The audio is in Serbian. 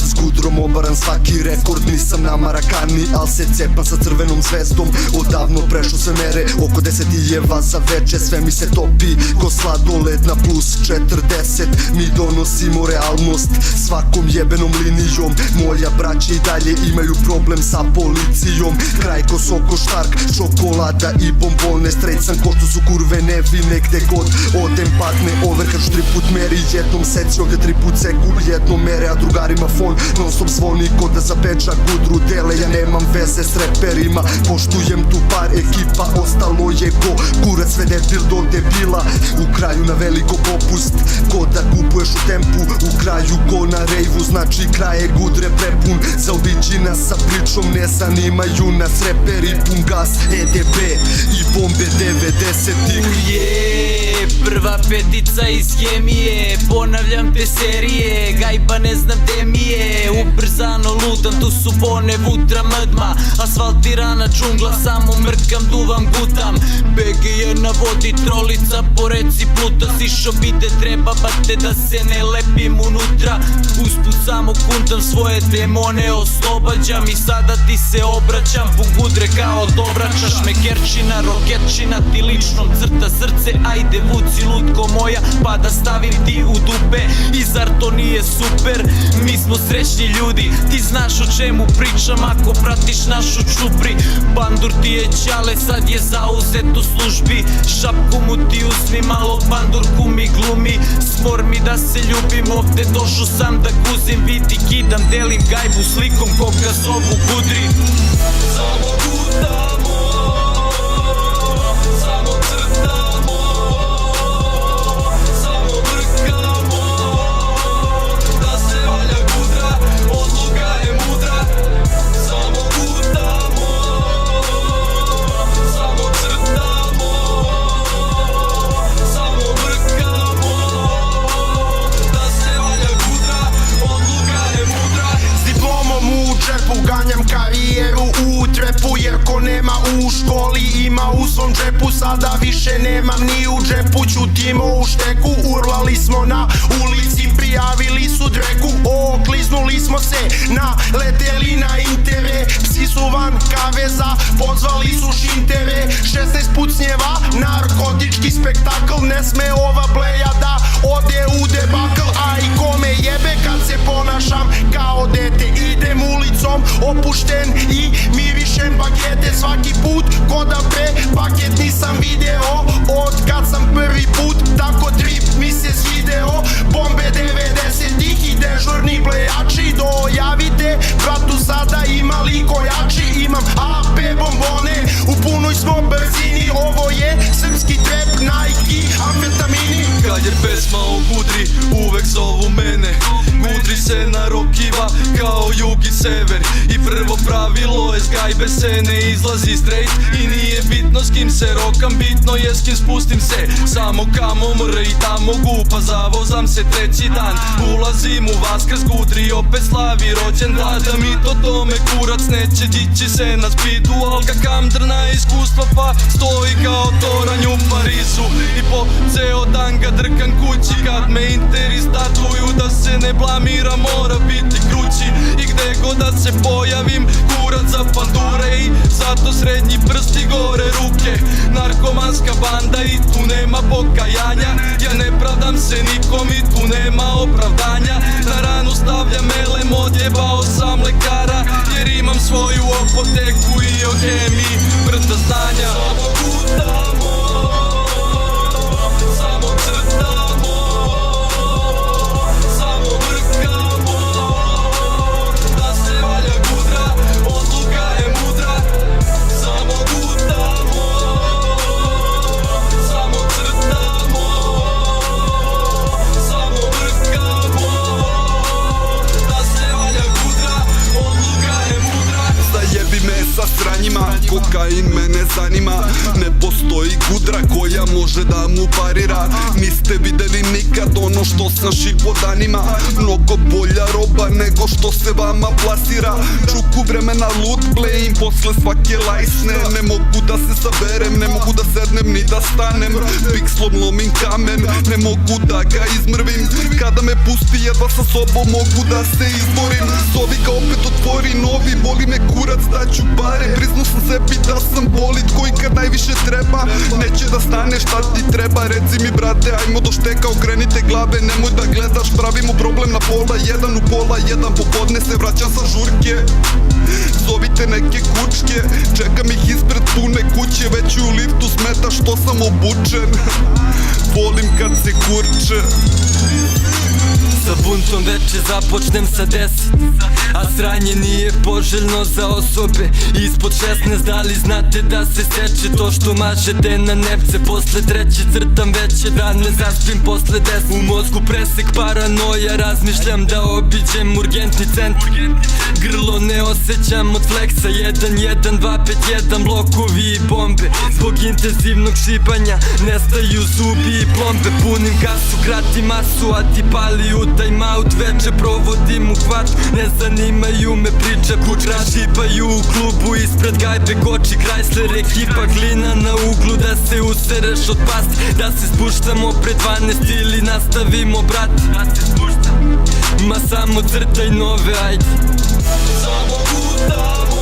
S gudrom obaran svaki rekord, nisam na Marakani, al se cepam sa crvenom zvezdom. Odavno prešao sve mere, oko 10 je za veče, sve mi se topi ko sladoled na plus 40. Mi donosimo realnost svakom jebenom linijom. Moja braća i dalje imaju problem sa policijom. Kraj ko Soko Štark, čokolada i bombone. Straight sam ko što su kurve nevine, gde god odem padne overhead. Tri put meri, jednom seci ovdje, 3 put seku, jednom mere, a drugarima fon non stop zvoni ko da zapeča gudru dele. Ja nemam veze s reperima, poštujem tu par ekipa, ostalo je ko kurac, sve debil do debila. U kraju na veliko popust, ko da kupuješ u tempu. U kraju ko na rejvu, znači kraj je gudre prepun. Zaobiđi nas sa pričom, ne zanimaju nas reperi. Pun gas, EDB i bombe 90-ih. Prva petica iz hemije, ponavljam te serije, gajba ne znam gde mi je. Ubrzano lutam, tu su bone, vutra mdma, asfaltirana džungla, samo mrkam, duvam, gutam. BG je na vodi, trolica po reci pluta, sišo bide treba bate da se ne lepim unutra. Usput samo kuntam svoje demone, oslobađam i sada ti se obraćam. Pun gudre kao dobrača, šmekerčina, roketčina, ti ličnom crta srce, ajde vuci lutko moja, pa da stavim ti u dupe. I zar to nije super? Mi smo srećni ljudi, ti znaš o čemu pričam ako pratiš našu čupri. Bandur ti je ćale, sad je zauzet u službi, šapku mu ti uzmi, malo bandurku mi glumi. Smor mi da se ljubim, ovde došao sam da guzim, vidi kidam, delim gajbu slikom koga zovu Gudri. Samo gutamo, samo crtamo, samo brkamo, da se valja gudra, odluka je mudra. Samo gutamo, samo crtamo, samo brkamo, da se valja gudra, odluka je mudra. S diplomom u džepu ganjam karijeru u trepu, jer ko nema u školi ima u svom džepu. Sada više nemam ni u džepu, ćutimo u šteku. Urlali smo na ulici, prijavili su dreku, okliznuli smo se, naleteli na intere. Psi su van kaveza, pozvali su šintere. 16 pucnjeva, narkotički spektakl, ne sme ova bleja da ode u debakl. A i kome jebe kad se ponašam kao dete, idem ulicom opušten i mirišem bagete. Svaki put ko da pre paket nisam video, od kad sam prvi put tako trip mi se svideo. Bombe 90-ih i dežurni blejači, dojavite bratu sada ima li kojači. Imam AP bombone, u punoj smo brzini, ovo je srpski trap, Nike, amfetamini. Kad je pesma o Gudri, uvek zovu mene. Gudri se narokiva kao jug i sever, i prvo pravilo je s gajbe se ne izlazi straight. I nije bitno s kim se rokam, bitno je s kim spustim se. Samo kamo mr i tamo gupa, zavozam se treći dan. Ulazim u Vaskrs, Gudri opet slavi rođendan. Da mi to tome kurac neće dići se na spidu, al ga kamdrna iskustva pa stoji kao toranj u Parizu. I po ceo dan ga drkam kući, kad me interi statuju da se ne blamiram, mora biti krući. I gde god da se pojavim, kurac za pandure, i zato srednji prsti gore ruke. Narkomanska banda i tu nema pokajanja, ja ne pravdam se nikom i tu nema opravdanja. Na ranu stavljam elem, odjebao sam lekara, jer imam svoju apoteku i o hemiji brda znanja. Samo gutamo, samo crtamo, samo brkamo, da se valja gudra, odluka je mudra. Samo gutamo, samo crtamo, samo brkamo, da se valja gudra, odluka je mudra. Zajebi me sa sranjima, kokain mene zanima. Ne postoji gudra koja može da mu parira. Niste videli nikad ono što sam šipo danima. Mnogo bolja roba nego što se vama plasira. Čuku vremena loot playim posle svake lajsne. Ne mogu da se saberem, ne mogu da sednem ni da stanem. Pikslom lomim kamen, ne mogu da ga izmrvim. Kada me pusti jedva sa sobom mogu da se izborim. Zovi ga opet otvori novi, boli me kurac daću pare. Priznao sam sebi da sam bolid koji kad najviše treba neće da stane, šta ti treba? Reci mi brate, ajmo do šteka, okrenite glave, nemoj da gledaš. Pravimo problem na pola jedan, u pola jedan popodne se vraćam sa žurke. Zovite neke kučke, čekam ih ispred pune kuće. Već u liftu smeta što sam obučen. Volim kad se kurče. Sa buntom veče započnem sa 10, a sranje nije poželjno za osobe ispod 16. Da li znate da se seče to što mažete na nepce? Posle treće crtam veće dane, zaspim posle 10. U mozgu presek paranoja, razmišljam da obiđem urgentni centar. Grlo ne osjećam od fleksa, 1-1-2-5-1 blokovi i bombe. Zbog intenzivnog šibanja nestaju zubi i plombe. Punim kasu, kratim masu, a ti pali u time out. Veče provodim u kvart, ne zanimaju me priče. Pučka šipaju u klubu, ispred gajbe koči Chrysler ekipa. Glina na uglu da se usereš od pasti, da se spuštamo pred 12 ili nastavimo brat. Ma samo crtaj nove, ajde. Samo puta